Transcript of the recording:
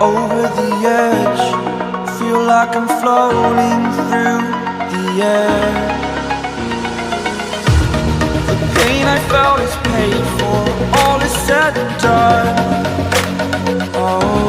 over the edge. Feel like I'm floating through the air. The pain I felt is paid for, all is said and done. Oh,